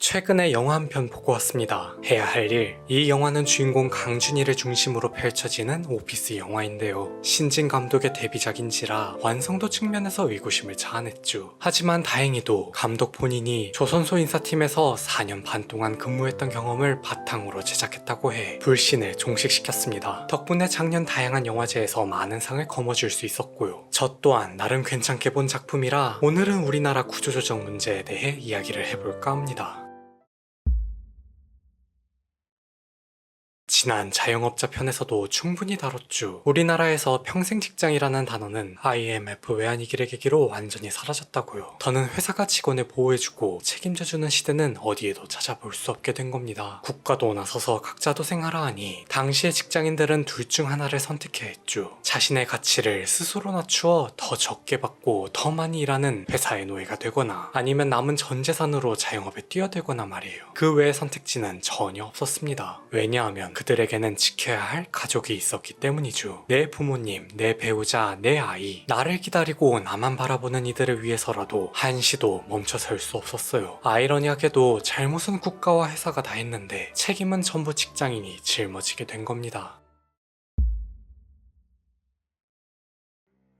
최근에 영화 한 편 보고 왔습니다. 해야 할 일. 이 영화는 주인공 강준일을 중심으로 펼쳐지는 오피스 영화인데요. 신진 감독의 데뷔작인지라 완성도 측면에서 의구심을 자아냈죠. 하지만 다행히도 감독 본인이 조선소 인사팀에서 4년 반 동안 근무했던 경험을 바탕으로 제작했다고 해 불신을 종식시켰습니다. 덕분에 작년 다양한 영화제에서 많은 상을 거머쥘 수 있었고요. 저 또한 나름 괜찮게 본 작품이라 오늘은 우리나라 구조조정 문제에 대해 이야기를 해볼까 합니다. 지난 자영업자 편에서도 충분히 다뤘죠. 우리나라에서 평생 직장이라는 단어는 IMF 외환위기를 계기로 완전히 사라졌다고요. 더는 회사가 직원을 보호해주고 책임져주는 시대는 어디에도 찾아볼 수 없게 된 겁니다. 국가도 나서서 각자 도생하라 하니 당시의 직장인들은 둘 중 하나를 선택해야 했죠. 자신의 가치를 스스로 낮추어 더 적게 받고 더 많이 일하는 회사의 노예가 되거나 아니면 남은 전 재산으로 자영업에 뛰어들거나 말이에요. 그 외의 선택지는 전혀 없었습니다. 왜냐하면 그들에게는 지켜야 할 가족이 있었기 때문이죠. 내 부모님, 내 배우자, 내 아이, 나를 기다리고 나만 바라보는 이들을 위해서라도 한시도 멈춰설 수 없었어요. 아이러니하게도 잘못은 국가와 회사가 다 했는데 책임은 전부 직장인이 짊어지게 된 겁니다.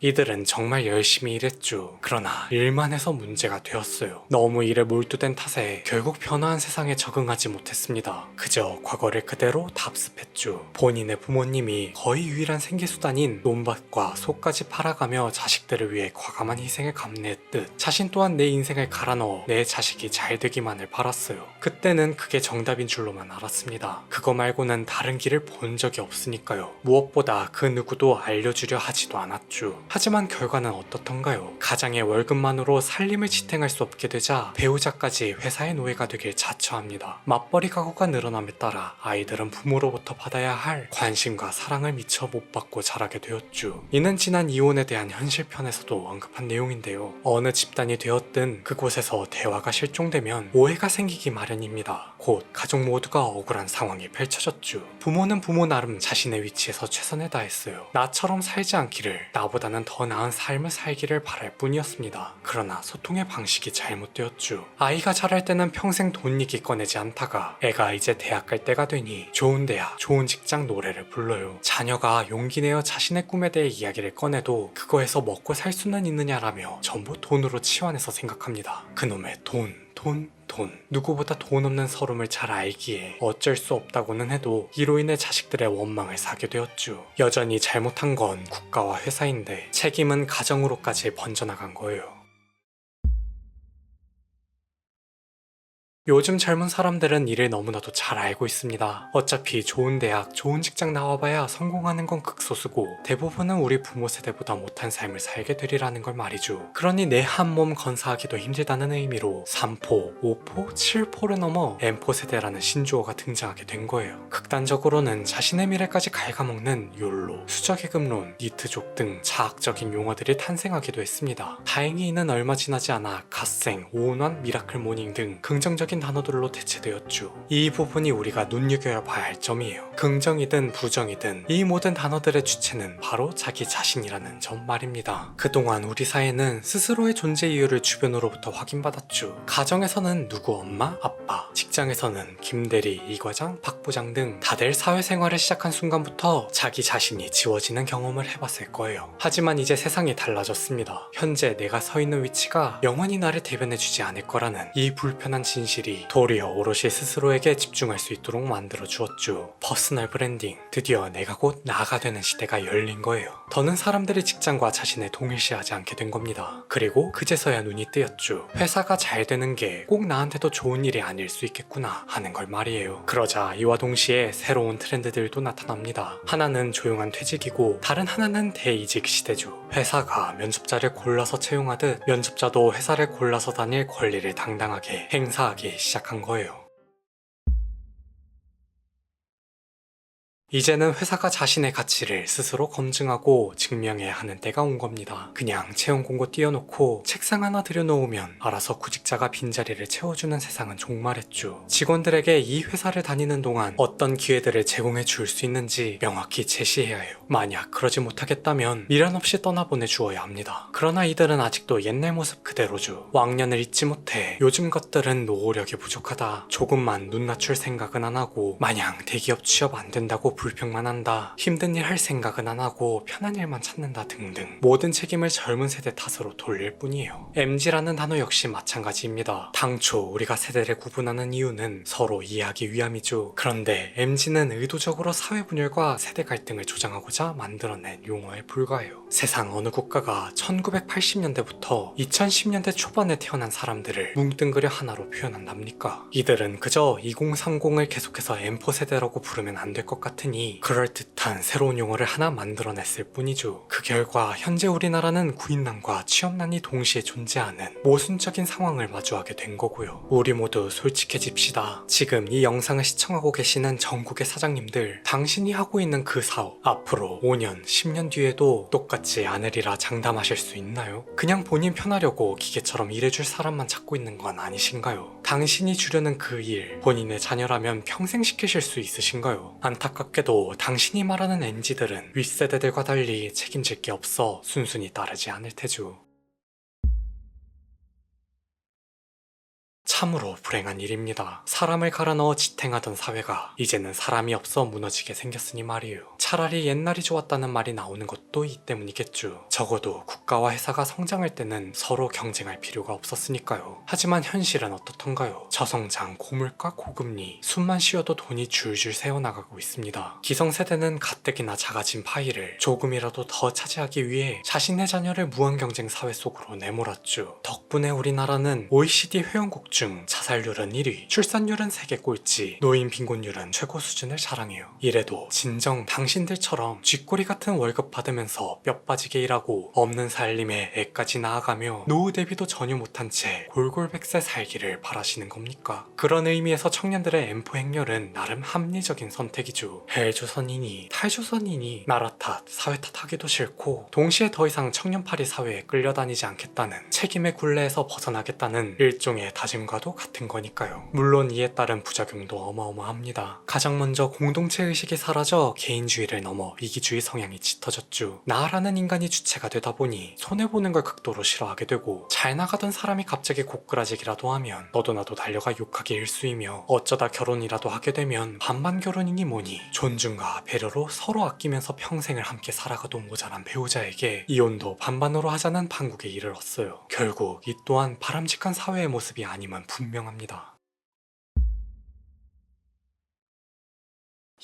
이들은 정말 열심히 일했죠. 그러나 일만 해서 문제가 되었어요. 너무 일에 몰두된 탓에 결국 변화한 세상에 적응하지 못했습니다. 그저 과거를 그대로 답습했죠. 본인의 부모님이 거의 유일한 생계수단인 논밭과 소까지 팔아가며 자식들을 위해 과감한 희생을 감내했듯 자신 또한 내 인생을 갈아넣어 내 자식이 잘 되기만을 바랐어요. 그때는 그게 정답인 줄로만 알았습니다. 그거 말고는 다른 길을 본 적이 없으니까요. 무엇보다 그 누구도 알려주려 하지도 않았죠. 하지만 결과는 어떻던가요? 가장의 월급만으로 살림을 지탱할 수 없게 되자 배우자까지 회사의 노예가 되길 자처합니다. 맞벌이 가구가 늘어남에 따라 아이들은 부모로부터 받아야 할 관심과 사랑을 미처 못 받고 자라게 되었죠. 이는 지난 이혼에 대한 현실편에서도 언급한 내용인데요. 어느 집단이 되었든 그곳에서 대화가 실종되면 오해가 생기기 마련입니다. 곧 가족 모두가 억울한 상황이 펼쳐졌죠. 부모는 부모 나름 자신의 위치에서 최선을 다했어요. 나처럼 살지 않기를, 나보다는 더 나은 삶을 살기를 바랄 뿐이었습니다. 그러나 소통의 방식이 잘못되었죠. 아이가 자랄 때는 평생 돈 얘기 꺼내지 않다가 애가 이제 대학 갈 때가 되니 좋은 대학, 좋은 직장 노래를 불러요. 자녀가 용기 내어 자신의 꿈에 대해 이야기를 꺼내도 그거에서 먹고 살 수는 있느냐라며 전부 돈으로 치환해서 생각합니다. 그놈의 돈. 누구보다 돈 없는 서름을 잘 알기에 어쩔 수 없다고는 해도 이로 인해 자식들의 원망을 사게 되었죠. 여전히 잘못한 건 국가와 회사인데 책임은 가정으로까지 번져나간 거예요. 요즘 젊은 사람들은 이를 너무나도 잘 알고 있습니다. 어차피 좋은 대학, 좋은 직장 나와봐야 성공하는 건 극소수고 대부분은 우리 부모 세대보다 못한 삶을 살게 되리라는 걸 말이죠. 그러니 내 한 몸 건사하기도 힘들다는 의미로 3포, 5포, 7포를 넘어 M포 세대라는 신조어가 등장하게 된 거예요. 극단적으로는 자신의 미래까지 갉아먹는 욜로, 수저계급론, 니트족 등 자학적인 용어들이 탄생하기도 했습니다. 다행히 이는 얼마 지나지 않아 갓생, 오운완, 미라클 모닝 등 긍정적인 단어들로 대체되었죠. 이 부분이 우리가 눈여겨야 봐야 할 점이에요. 긍정이든 부정이든 이 모든 단어들의 주체는 바로 자기 자신이라는 점 말입니다. 그동안 우리 사회는 스스로의 존재 이유를 주변으로부터 확인받았죠. 가정에서는 누구 엄마, 아빠, 직장에서는 김대리, 이과장, 박부장 등 다들 사회생활을 시작한 순간부터 자기 자신이 지워지는 경험을 해봤을 거예요. 하지만 이제 세상이 달라졌습니다. 현재 내가 서 있는 위치가 영원히 나를 대변해주지 않을 거라는 이 불편한 진실이 도리어 오롯이 스스로에게 집중할 수 있도록 만들어 주었죠. 퍼스널 브랜딩, 드디어 내가 곧 나가 되는 시대가 열린 거예요. 더는 사람들이 직장과 자신을 동일시하지 않게 된 겁니다. 그리고 그제서야 눈이 뜨였죠. 회사가 잘 되는 게 꼭 나한테도 좋은 일이 아닐 수 있겠구나 하는 걸 말이에요. 그러자 이와 동시에 새로운 트렌드들도 나타납니다. 하나는 조용한 퇴직이고 다른 하나는 대이직 시대죠. 회사가 면접자를 골라서 채용하듯 면접자도 회사를 골라서 다닐 권리를 당당하게 행사하기 시작한 거예요. 이제는 회사가 자신의 가치를 스스로 검증하고 증명해야 하는 때가 온 겁니다. 그냥 채용 공고 띄워놓고 책상 하나 들여놓으면 알아서 구직자가 빈자리를 채워주는 세상은 종말했죠. 직원들에게 이 회사를 다니는 동안 어떤 기회들을 제공해 줄 수 있는지 명확히 제시해야 해요. 만약 그러지 못하겠다면 미련 없이 떠나보내 주어야 합니다. 그러나 이들은 아직도 옛날 모습 그대로죠. 왕년을 잊지 못해 요즘 것들은 노력이 부족하다, 조금만 눈 낮출 생각은 안 하고, 마냥 대기업 취업 안 된다고 불평만 한다, 힘든 일 할 생각은 안 하고 편한 일만 찾는다 등등 모든 책임을 젊은 세대 탓으로 돌릴 뿐이에요. MZ라는 단어 역시 마찬가지입니다. 당초 우리가 세대를 구분하는 이유는 서로 이해하기 위함이죠. 그런데 MZ는 의도적으로 사회 분열과 세대 갈등을 조장하고자 만들어낸 용어에 불과해요. 세상 어느 국가가 1980년대부터 2010년대 초반에 태어난 사람들을 뭉뚱그려 하나로 표현한답니까? 이들은 그저 2030을 계속해서 M4 세대라고 부르면 안 될 것 같으니 그럴듯한 새로운 용어를 하나 만들어냈을 뿐이죠. 그 결과 현재 우리나라는 구인난과 취업난이 동시에 존재하는 모순적인 상황을 마주하게 된 거고요. 우리 모두 솔직해집시다. 지금 이 영상을 시청하고 계시는 전국의 사장님들, 당신이 하고 있는 그 사업 앞으로 5년, 10년 뒤에도 똑같지 않으리라 장담하실 수 있나요? 그냥 본인 편하려고 기계처럼 일해줄 사람만 찾고 있는 건 아니신가요? 당신이 주려는 그 일, 본인의 자녀라면 평생 시키실 수 있으신가요? 안타깝게도 당신이 말하는 MZ들은 윗세대들과 달리 책임질 게 없어 순순히 따르지 않을 테죠. 참으로 불행한 일입니다. 사람을 갈아 넣어 지탱하던 사회가 이제는 사람이 없어 무너지게 생겼으니 말이에요. 차라리 옛날이 좋았다는 말이 나오는 것도 이 때문이겠죠. 적어도 국가와 회사가 성장할 때는 서로 경쟁할 필요가 없었으니까요. 하지만 현실은 어떻던가요? 저성장, 고물가, 고금리, 숨만 쉬어도 돈이 줄줄 새어나가고 있습니다. 기성세대는 가뜩이나 작아진 파이를 조금이라도 더 차지하기 위해 자신의 자녀를 무한경쟁 사회 속으로 내몰았죠. 덕분에 우리나라는 OECD 회원국 중 자살률은 1위, 출산율은 세계 꼴찌, 노인 빈곤율은 최고 수준을 자랑해요. 이래도 진정 당신들처럼 쥐꼬리 같은 월급 받으면서 뼈 빠지게 일하고 없는 살림에 애까지 낳아가며 노후 대비도 전혀 못한 채 골골백세 살기를 바라시는 겁니까? 그런 의미에서 청년들의 M4 행렬은 나름 합리적인 선택이죠. 헬조선이니 탈조선이니 나라 탓, 사회 탓하기도 싫고 동시에 더 이상 청년팔이 사회에 끌려다니지 않겠다는 책임의 굴레에서 벗어나겠다는 일종의 다짐과도 같은 거니까요. 물론 이에 따른 부작용도 어마어마합니다. 가장 먼저 공동체 의식이 사라져 개인주의를 넘어 이기주의 성향이 짙어졌죠. 나라는 인간이 주체가 되다 보니 손해보는 걸 극도로 싫어하게 되고, 잘 나가던 사람이 갑자기 고꾸라지기라도 하면 너도 나도 달려가 욕하기 일쑤이며, 어쩌다 결혼이라도 하게 되면 반반 결혼이니 뭐니 존중과 배려로 서로 아끼면서 평생을 함께 살아가도 모자란 배우자에게 이혼도 반반으로 하자는 판국에 이르렀어요. 결국 이 또한 바람직한 사회의 모습이 아님은 분명합니다.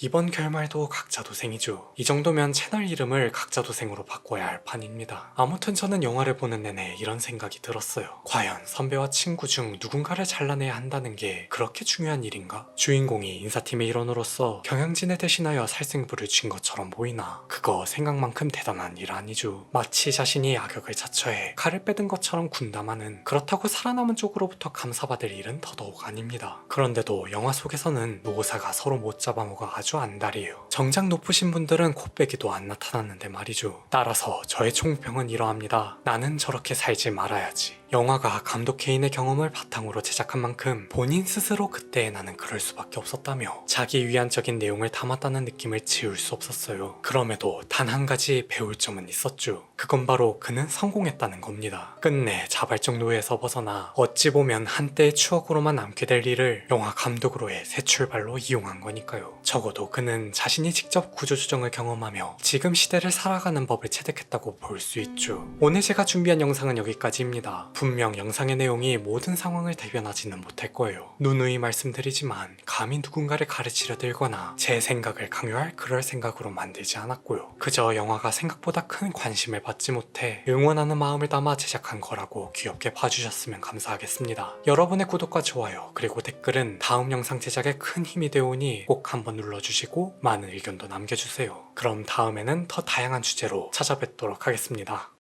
이번 결말도 각자 도생이죠. 이 정도면 채널 이름을 각자 도생으로 바꿔야 할 판입니다. 아무튼 저는 영화를 보는 내내 이런 생각이 들었어요. 과연 선배와 친구 중 누군가를 잘라내야 한다는 게 그렇게 중요한 일인가? 주인공이 인사팀의 일원으로서 경영진에 대신하여 살생부를 쥔 것처럼 보이나? 그거 생각만큼 대단한 일 아니죠. 마치 자신이 악역을 자처해 칼을 빼든 것처럼 군담하는, 그렇다고 살아남은 쪽으로부터 감사받을 일은 더더욱 아닙니다. 그런데도 영화 속에서는 노사가 서로 못 잡아먹어 아주 안달이에요. 정작 높으신 분들은 코빼기도 안 나타났는데 말이죠. 따라서 저의 총평은 이러합니다. 나는 저렇게 살지 말아야지. 영화가 감독 개인의 경험을 바탕으로 제작한 만큼 본인 스스로 그때의 나는 그럴 수밖에 없었다며 자기 위안적인 내용을 담았다는 느낌을 지울 수 없었어요. 그럼에도 단 한 가지 배울 점은 있었죠. 그건 바로 그는 성공했다는 겁니다. 끝내 자발적 노예에서 벗어나 어찌 보면 한때의 추억으로만 남게 될 일을 영화 감독으로의 새 출발로 이용한 거니까요. 적어도 그는 자신이 직접 구조조정을 경험하며 지금 시대를 살아가는 법을 체득했다고 볼 수 있죠. 오늘 제가 준비한 영상은 여기까지입니다. 분명 영상의 내용이 모든 상황을 대변하지는 못할 거예요. 누누이 말씀드리지만 감히 누군가를 가르치려 들거나 제 생각을 강요할 그럴 생각으로 만들지 않았고요. 그저 영화가 생각보다 큰 관심을 받지 못해 응원하는 마음을 담아 제작한 거라고 귀엽게 봐주셨으면 감사하겠습니다. 여러분의 구독과 좋아요 그리고 댓글은 다음 영상 제작에 큰 힘이 되오니 꼭 한번 눌러주시고 많은 의견도 남겨주세요. 그럼 다음에는 더 다양한 주제로 찾아뵙도록 하겠습니다.